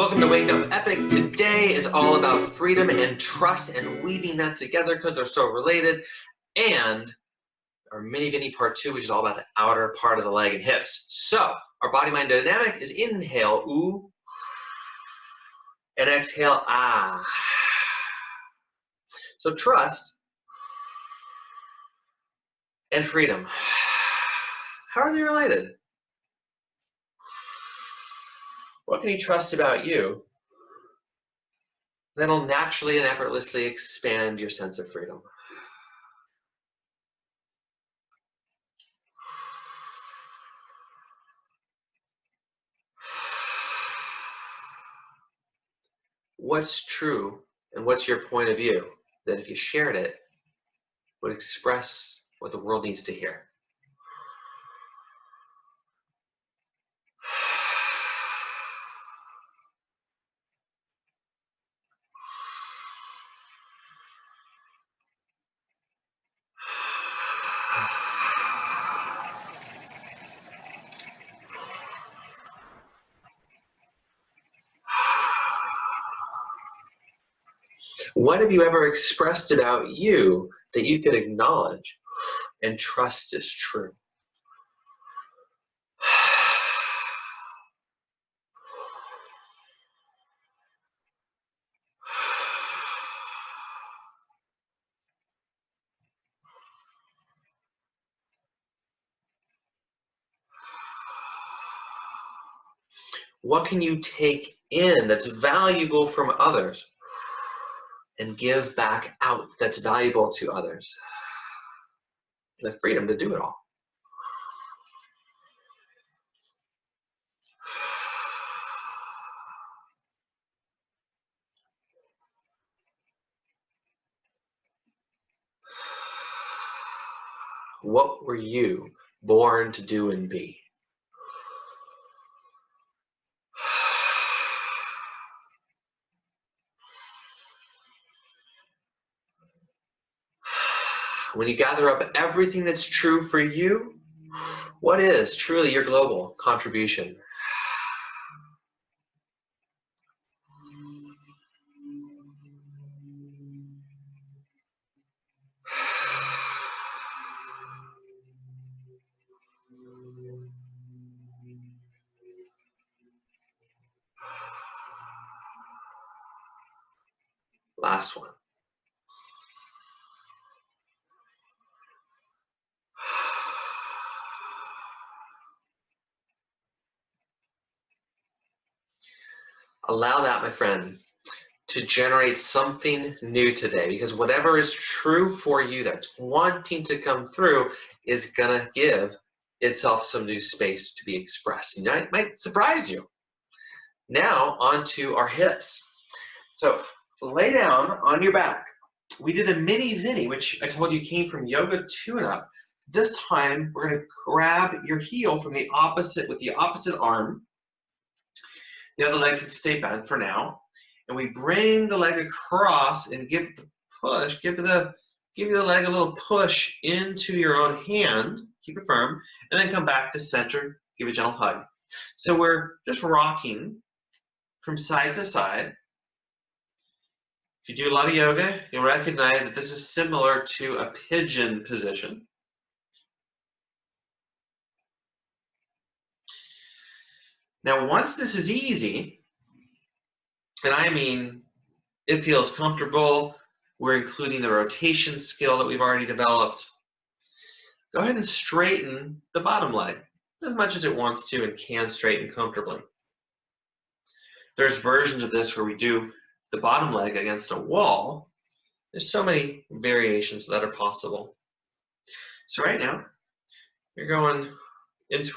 Welcome to Wake Up Epic. Today is all about freedom and trust and weaving that together because they're so related. And our mini mini part 2, which is all about the outer part of the leg and hips. So our body mind dynamic is inhale, ooh, and exhale, ah. So trust and freedom. How are they related? What can you trust about you that'll naturally and effortlessly expand your sense of freedom? What's true and what's your point of view that if you shared it would express what the world needs to hear? What have you ever expressed about you that you could acknowledge and trust is true? What can you take in that's valuable from others and give back out that's valuable to others? The freedom to do it all. What were you born to do and be? When you gather up everything that's true for you, what is truly your global contribution? Last one. Allow that, my friend, to generate something new today, because whatever is true for you that's wanting to come through is gonna give itself some new space to be expressed. And it might surprise you. Now onto our hips. So lay down on your back. We did a mini, which I told you came from yoga tune-up. This time we're gonna grab your heel from the opposite with the opposite arm. The other leg can stay bent for now. And we bring the leg across and give the push, give the leg a little push into your own hand, keep it firm, and then come back to center, give a gentle hug. So we're just rocking from side to side. If you do a lot of yoga, you'll recognize that this is similar to a pigeon position. Now, once this is easy, and I mean it feels comfortable, we're including the rotation skill that we've already developed, go ahead and straighten the bottom leg as much as it wants to and can straighten comfortably. There's versions of this where we do the bottom leg against a wall. There's so many variations that are possible. So right now, you're going into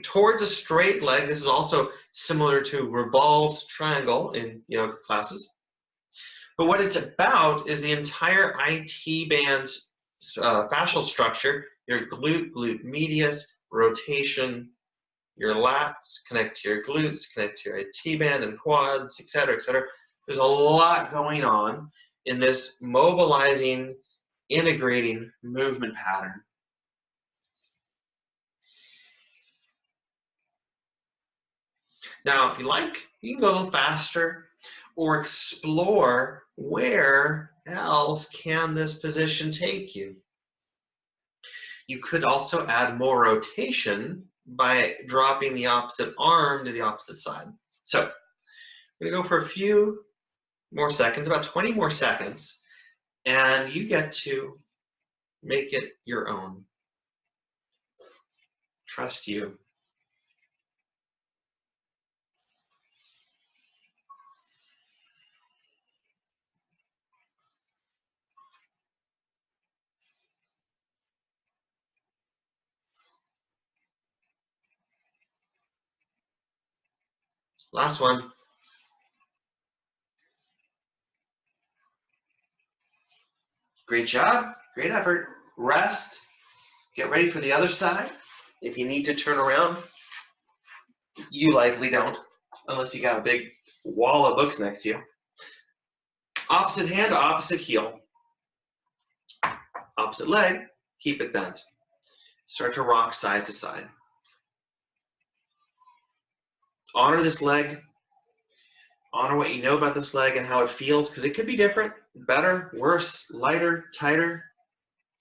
towards a straight leg. This is also similar to revolved triangle in yoga classes. But what it's about is the entire IT band's fascial structure, your glute medius, rotation, your lats, connect to your glutes, connect to your IT band and quads, etc., etc. There's a lot going on in this mobilizing, integrating movement pattern. Now, if you like, you can go a little faster or explore where else can this position take you. You could also add more rotation by dropping the opposite arm to the opposite side. So I'm going to go for a few more seconds, about 20 more seconds, and you get to make it your own. Trust you. Last one. Great job. Great effort. Rest. Get ready for the other side. If you need to turn around, you likely don't, unless you got a big wall of books next to you. Opposite hand, opposite heel. Opposite leg, keep it bent. Start to rock side to side. Honor this leg. Honor what you know about this leg and how it feels, because it could be different, better, worse, lighter, tighter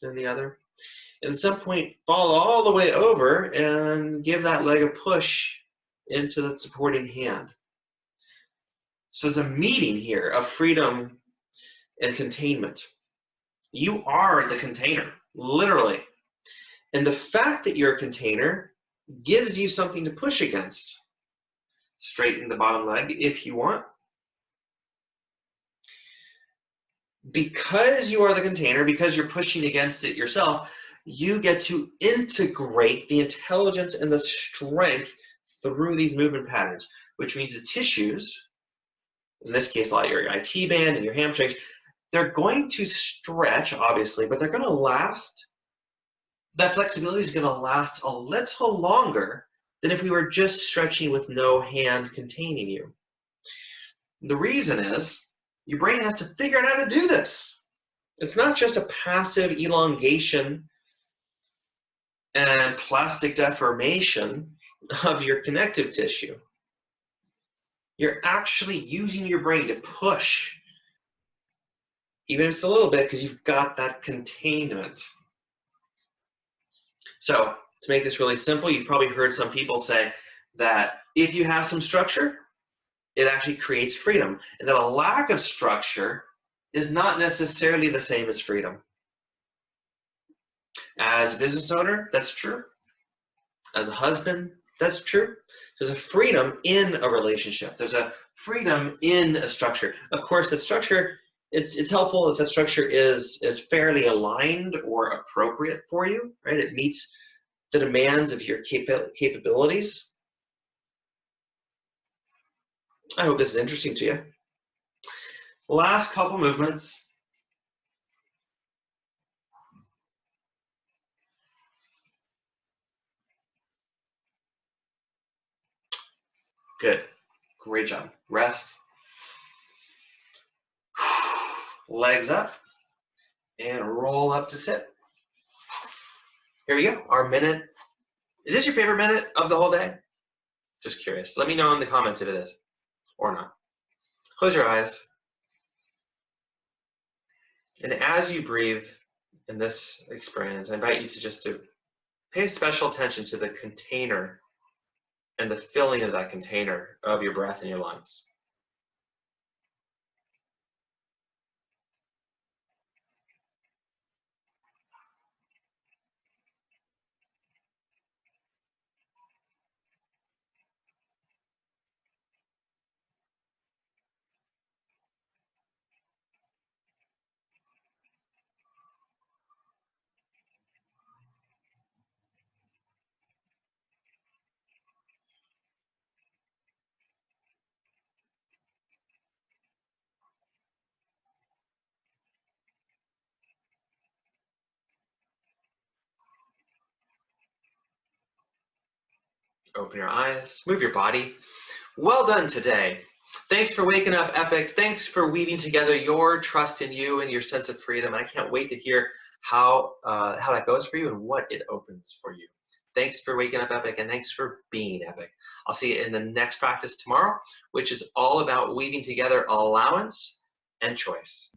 than the other. And at some point, fall all the way over and give that leg a push into the supporting hand. So there's a meeting here of freedom and containment. You are the container, literally. And the fact that you're a container gives you something to push against. Straighten the bottom leg if you want. Because you are the container, because you're pushing against it yourself, you get to integrate the intelligence and the strength through these movement patterns, which means the tissues, in this case, a lot of your IT band and your hamstrings, they're going to stretch, obviously, but they're going to last. That flexibility is going to last a little longer than if we were just stretching with no hand containing you. The reason is your brain has to figure out how to do this. It's not just a passive elongation and plastic deformation of your connective tissue. You're actually using your brain to push, even if it's a little bit, because you've got that containment. So to make this really simple, you've probably heard some people say that if you have some structure, it actually creates freedom, and that a lack of structure is not necessarily the same as freedom. As a business owner, that's true. As a husband, that's true. There's a freedom in a relationship. There's a freedom in a structure. Of course, that structure, it's helpful if that structure is fairly aligned or appropriate for you, right? It meets the demands of your capabilities. I hope this is interesting to you. Last couple movements. Good. Great job. Rest. Legs up. And roll up to sit. Here we go. Our minute. Is this your favorite minute of the whole day? Just curious. Let me know in the comments if it is or not. Close your eyes. And as you breathe in this experience, I invite you to just to pay special attention to the container and the filling of that container of your breath in your lungs. Open your eyes, move your body. Well done today. Thanks for waking up, Epic. Thanks for weaving together your trust in you and your sense of freedom. I can't wait to hear how that goes for you and what it opens for you. Thanks for waking up epic, and thanks for being epic. I'll see you in the next practice tomorrow, which is all about weaving together allowance and choice.